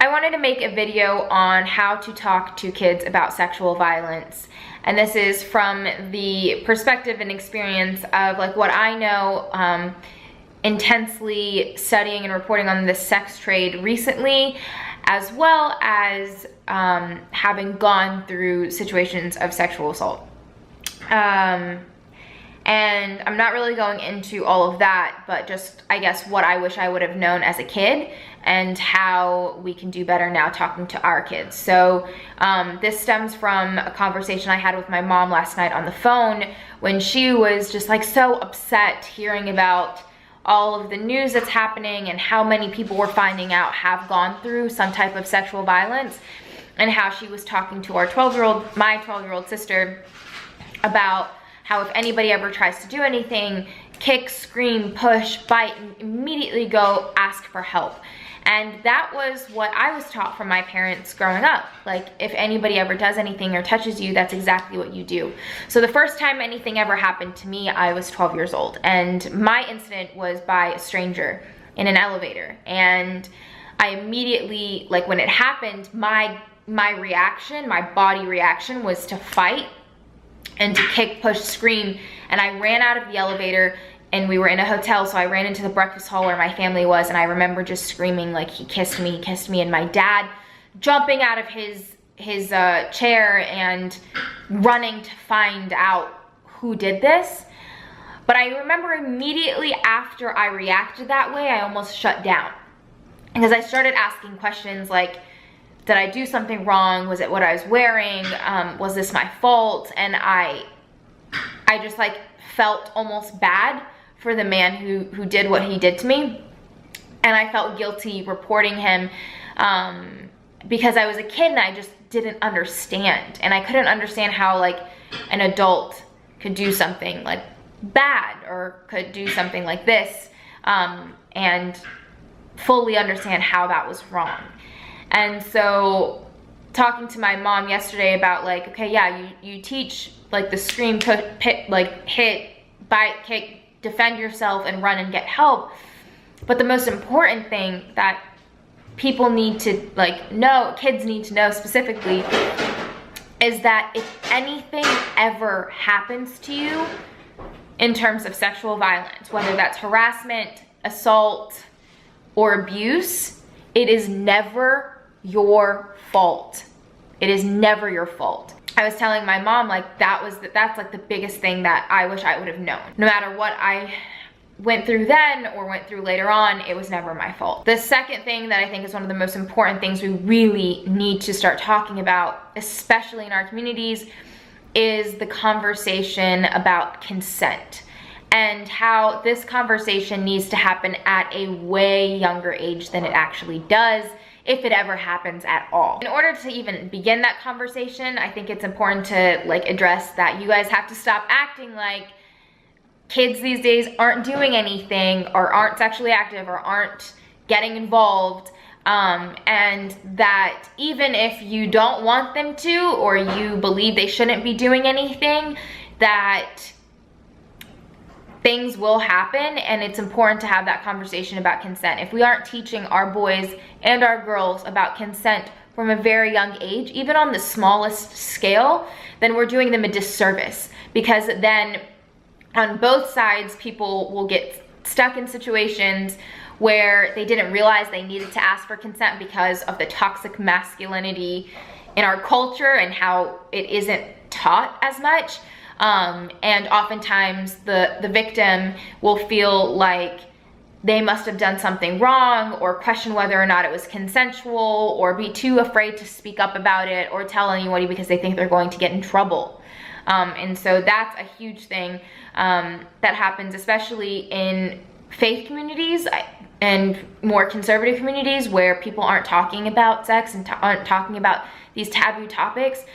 I wanted to make a video on how to talk to kids about sexual violence. And this is from the perspective and experience of like what I know intensely studying and reporting on the sex trade recently, as well as having gone through situations of sexual assault. And I'm not really going into all of that, but just, I guess, what I wish I would have known as a kid and how we can do better now talking to our kids. So this stems from a conversation I had with my mom last night on the phone when she was just like so upset hearing about all of the news that's happening and how many people we're finding out have gone through some type of sexual violence, and how she was talking to my 12-year-old sister about how if anybody ever tries to do anything, kick, scream, push, bite, and immediately go ask for help. And that was what I was taught from my parents growing up. Like, if anybody ever does anything or touches you, that's exactly what you do. So the first time anything ever happened to me, I was 12 years old. And my incident was by a stranger in an elevator. And I immediately, like when it happened, my reaction, my body reaction was to fight and to kick, push, scream. And I ran out of the elevator, and we were in a hotel, so I ran into the breakfast hall where my family was, and I remember just screaming like, he kissed me, and my dad jumping out of his chair and running to find out who did this. But I remember immediately after I reacted that way, I almost shut down, because I started asking questions like, did I do something wrong? Was it what I was wearing? Was this my fault? And I just like felt almost bad for the man who did what he did to me. And I felt guilty reporting him because I was a kid and I just didn't understand. And I couldn't understand how like an adult could do something like bad or could do something like this and fully understand how that was wrong. And so talking to my mom yesterday about like, okay, yeah, you teach like the scream, like hit, bite, kick, defend yourself and run and get help. But the most important thing that people need to like know, kids need to know specifically, is that if anything ever happens to you in terms of sexual violence, whether that's harassment, assault, or abuse, it is never your fault. It is never your fault. I was telling my mom like that's like the biggest thing that I wish I would have known. No matter what I went through then or went through later on, it was never my fault. The second thing that I think is one of the most important things we really need to start talking about, especially in our communities, is the conversation about consent, and how this conversation needs to happen at a way younger age than it actually does, if it ever happens at all. In order to even begin that conversation, I think it's important to like address that you guys have to stop acting like kids these days aren't doing anything or aren't sexually active or aren't getting involved, and that even if you don't want them to or you believe they shouldn't be doing anything, that things will happen. And it's important to have that conversation about consent. If we aren't teaching our boys and our girls about consent from a very young age, even on the smallest scale, then we're doing them a disservice, because then on both sides people will get stuck in situations where they didn't realize they needed to ask for consent because of the toxic masculinity in our culture and how it isn't taught as much. And oftentimes the victim will feel like they must have done something wrong, or question whether or not it was consensual, or be too afraid to speak up about it or tell anybody because they think they're going to get in trouble. And so that's a huge thing that happens, especially in faith communities and more conservative communities where people aren't talking about sex and aren't talking about these taboo topics.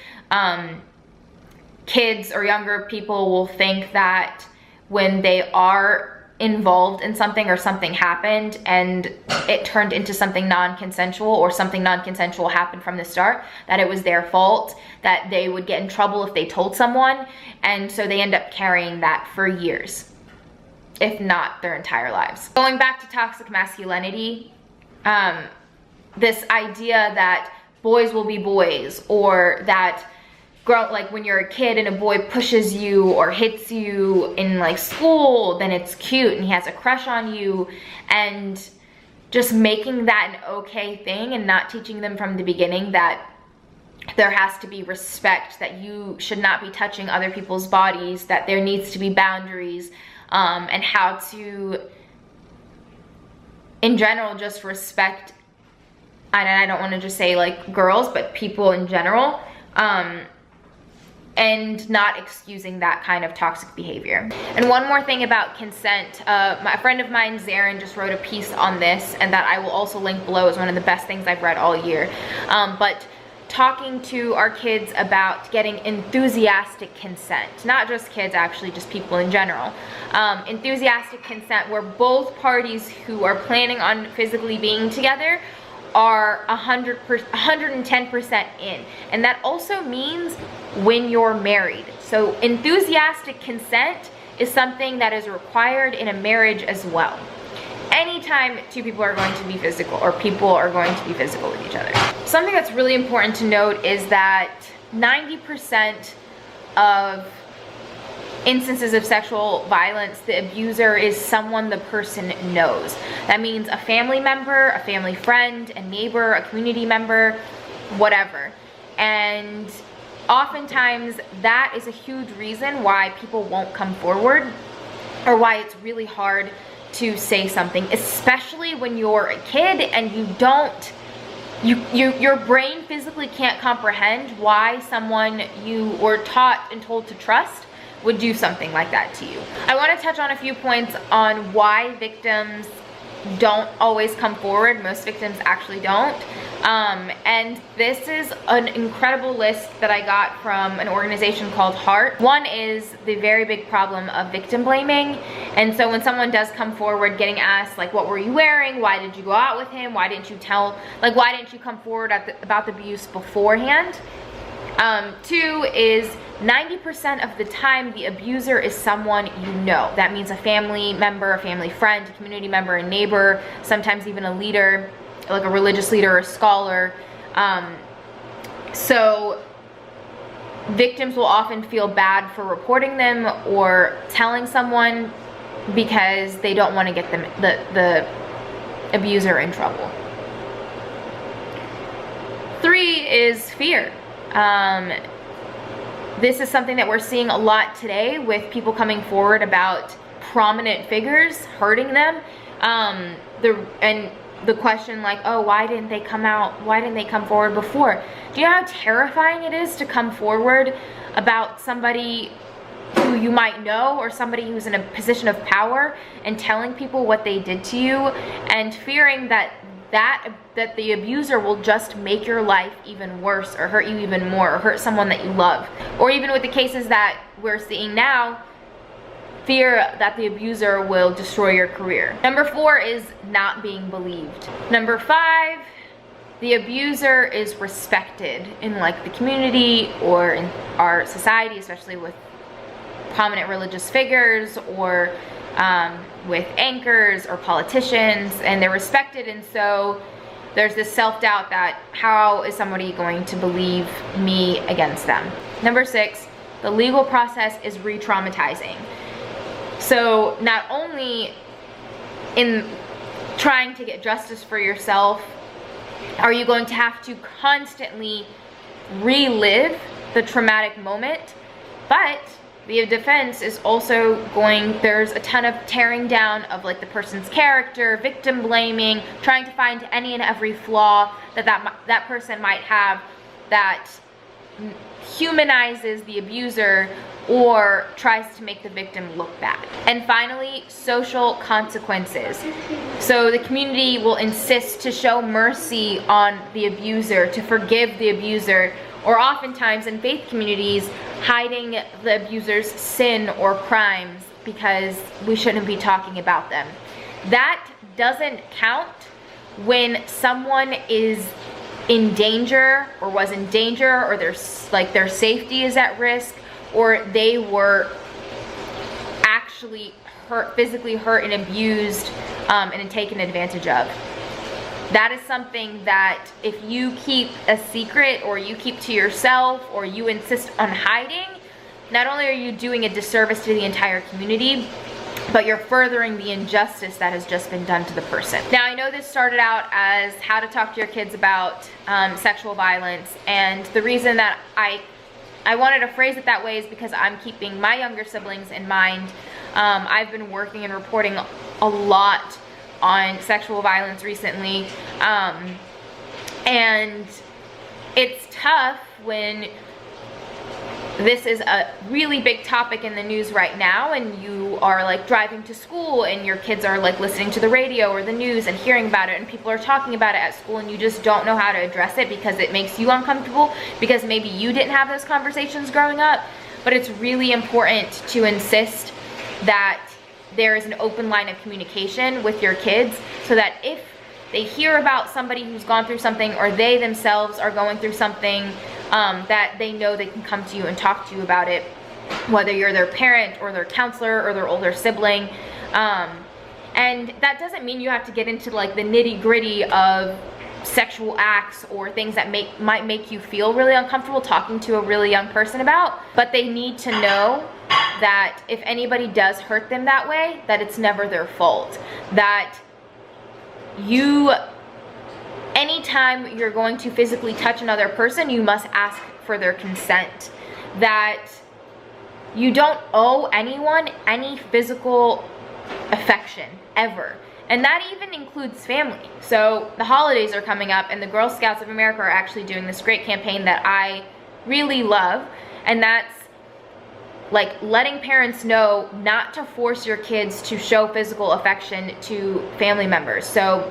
Kids or younger people will think that when they are involved in something or something happened and it turned into something non-consensual, or something non-consensual happened from the start, that it was their fault, that they would get in trouble if they told someone. And so they end up carrying that for years, if not their entire lives. Going back to toxic masculinity, this idea that boys will be boys, or that like when you're a kid and a boy pushes you or hits you in like school, then it's cute and he has a crush on you, and just making that an okay thing and not teaching them from the beginning that there has to be respect, that you should not be touching other people's bodies, that there needs to be boundaries, and how to, in general, just respect, and I don't want to just say like girls, but people in general, and not excusing that kind of toxic behavior. And one more thing about consent, a friend of mine, Zarin, just wrote a piece on this, and that I will also link below, is one of the best things I've read all year. But talking to our kids about getting enthusiastic consent, not just kids, actually just people in general. Enthusiastic consent, where both parties who are planning on physically being together are 110% in. And that also means when you're married. So enthusiastic consent is something that is required in a marriage as well. Anytime two people are going to be physical, or people are going to be physical with each other. Something that's really important to note is that 90% of instances of sexual violence, the abuser is someone the person knows. That means a family member, a family friend, a neighbor, a community member, whatever. And oftentimes that is a huge reason why people won't come forward, or why it's really hard to say something, especially when you're a kid and you don't, your brain physically can't comprehend why someone you were taught and told to trust would do something like that to you. I want to touch on a few points on why victims don't always come forward. Most victims actually don't. And this is an incredible list that I got from an organization called Heart. One is the very big problem of victim blaming. And so when someone does come forward getting asked, like, what were you wearing? Why did you go out with him? Why didn't you tell, like, why didn't you come forward about the abuse beforehand? Two is 90% of the time the abuser is someone you know. That means a family member, a family friend, a community member, a neighbor, sometimes even a leader, like a religious leader or a scholar. So victims will often feel bad for reporting them or telling someone because they don't want to get them, the abuser, in trouble. Three is fear. This is something that we're seeing a lot today with people coming forward about prominent figures hurting them. The question, like, oh, why didn't they come out? Why didn't they come forward before? Do you know how terrifying it is to come forward about somebody who you might know, or somebody who's in a position of power, and telling people what they did to you, and fearing that the abuser will just make your life even worse, or hurt you even more, or hurt someone that you love? Or even with the cases that we're seeing now, fear that the abuser will destroy your career. Number 4 is not being believed. Number 5, the abuser is respected in like the community or in our society, especially with prominent religious figures, or with anchors or politicians, and they're respected, and so there's this self-doubt that how is somebody going to believe me against them? Number 6, the legal process is re-traumatizing. So not only in trying to get justice for yourself are you going to have to constantly relive the traumatic moment, but the defense is also there's a ton of tearing down of like the person's character, victim blaming, trying to find any and every flaw that person might have that humanizes the abuser or tries to make the victim look bad. And finally, social consequences. So the community will insist to show mercy on the abuser, to forgive the abuser, or oftentimes in faith communities, hiding the abuser's sin or crimes because we shouldn't be talking about them. That doesn't count when someone is in danger or was in danger, or their safety is at risk, or they were actually hurt, physically hurt and abused and taken advantage of. That is something that if you keep a secret, or you keep to yourself, or you insist on hiding, not only are you doing a disservice to the entire community, but you're furthering the injustice that has just been done to the person. Now, I know this started out as how to talk to your kids about sexual violence, and the reason that I wanted to phrase it that way is because I'm keeping my younger siblings in mind. I've been working and reporting a lot on sexual violence recently, and it's tough when this is a really big topic in the news right now, and you are like driving to school and your kids are like listening to the radio or the news and hearing about it, and people are talking about it at school, and you just don't know how to address it because it makes you uncomfortable, because maybe you didn't have those conversations growing up. But it's really important to insist that there is an open line of communication with your kids, so that if they hear about somebody who's gone through something, or they themselves are going through something, that they know they can come to you and talk to you about it, whether you're their parent or their counselor or their older sibling. And that doesn't mean you have to get into like the nitty-gritty of sexual acts or things that might make you feel really uncomfortable talking to a really young person about, but they need to know that if anybody does hurt them that way, that it's never their fault. That anytime you're going to physically touch another person, you must ask for their consent. That you don't owe anyone any physical affection, ever. And that even includes family. So the holidays are coming up, and the Girl Scouts of America are actually doing this great campaign that I really love, and that's like letting parents know not to force your kids to show physical affection to family members. So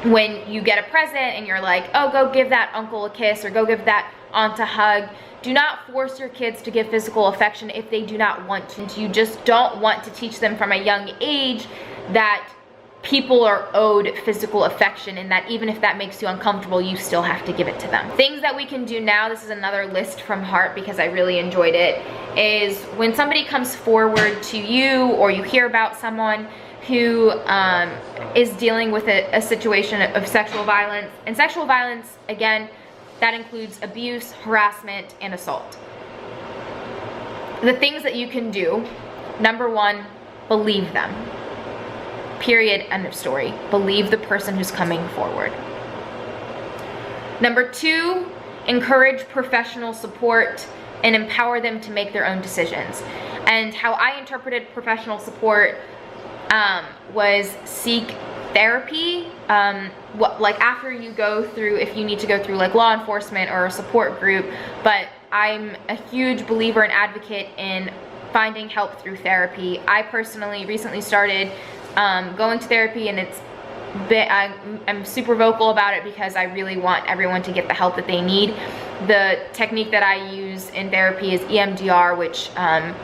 when you get a present and you're like, oh, go give that uncle a kiss, or go give that aunt a hug, do not force your kids to give physical affection if they do not want to. You just don't want to teach them from a young age that people are owed physical affection, and that even if that makes you uncomfortable, you still have to give it to them. Things that we can do now, this is another list from heart because I really enjoyed it, is when somebody comes forward to you, or you hear about someone who is dealing with a situation of sexual violence. And sexual violence, again, that includes abuse, harassment, and assault. The things that you can do, number one, believe them. Period, end of story. Believe the person who's coming forward. Number two, encourage professional support and empower them to make their own decisions. And how I interpreted professional support was seek therapy, like after you go through, if you need to go through like law enforcement or a support group. But I'm a huge believer and advocate in finding help through therapy. I personally recently started going to therapy, and I'm super vocal about it because I really want everyone to get the help that they need. The technique that I use in therapy is EMDR, which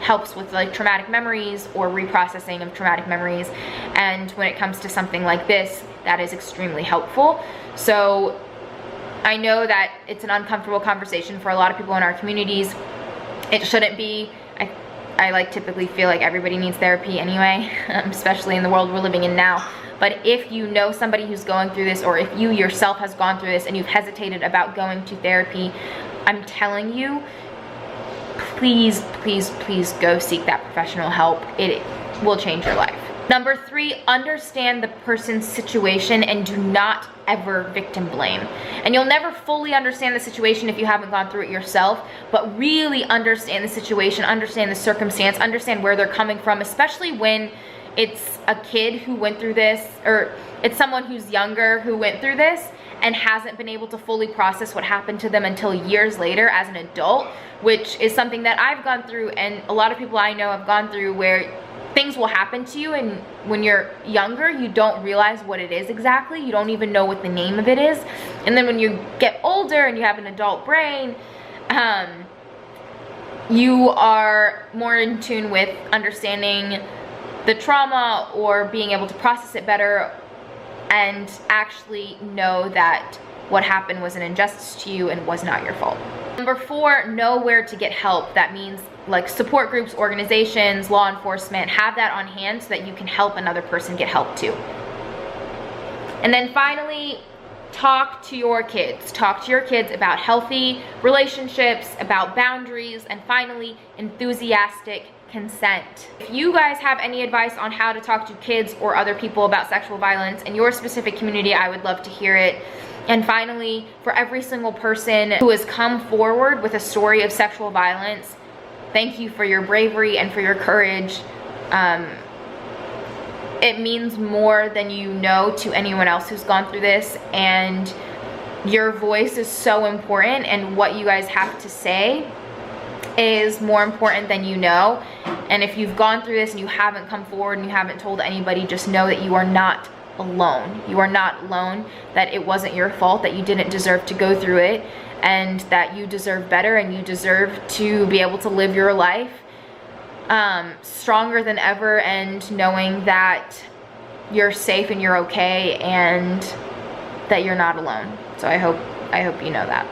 helps with like traumatic memories or reprocessing of traumatic memories. And when it comes to something like this, that is extremely helpful. So I know that it's an uncomfortable conversation for a lot of people in our communities. It shouldn't be. I like typically feel like everybody needs therapy anyway, especially in the world we're living in now. But if you know somebody who's going through this, or if you yourself has gone through this and you've hesitated about going to therapy, I'm telling you, please, please, please go seek that professional help. It will change your life. Number three, understand the person's situation and do not ever victim blame. And you'll never fully understand the situation if you haven't gone through it yourself, but really understand the situation, understand the circumstance, understand where they're coming from, especially when it's a kid who went through this, or it's someone who's younger who went through this and hasn't been able to fully process what happened to them until years later as an adult, which is something that I've gone through, and a lot of people I know have gone through, where things will happen to you, and when you're younger, you don't realize what it is exactly. You don't even know what the name of it is. And then when you get older and you have an adult brain, you are more in tune with understanding the trauma, or being able to process it better, and actually know that what happened was an injustice to you and was not your fault. Number four, know where to get help. That means like support groups, organizations, law enforcement. Have that on hand so that you can help another person get help too. And then finally, talk to your kids. Talk to your kids about healthy relationships, about boundaries, and finally, enthusiastic consent. If you guys have any advice on how to talk to kids or other people about sexual violence in your specific community, I would love to hear it. And finally, for every single person who has come forward with a story of sexual violence, thank you for your bravery and for your courage. It means more than you know to anyone else who's gone through this, and your voice is so important, and what you guys have to say is more important than you know. And if you've gone through this and you haven't come forward and you haven't told anybody, just know that you are not alone. You are not alone, that it wasn't your fault, that you didn't deserve to go through it, and that you deserve better, and you deserve to be able to live your life stronger than ever, and knowing that you're safe and you're okay and that you're not alone. So I hope you know that.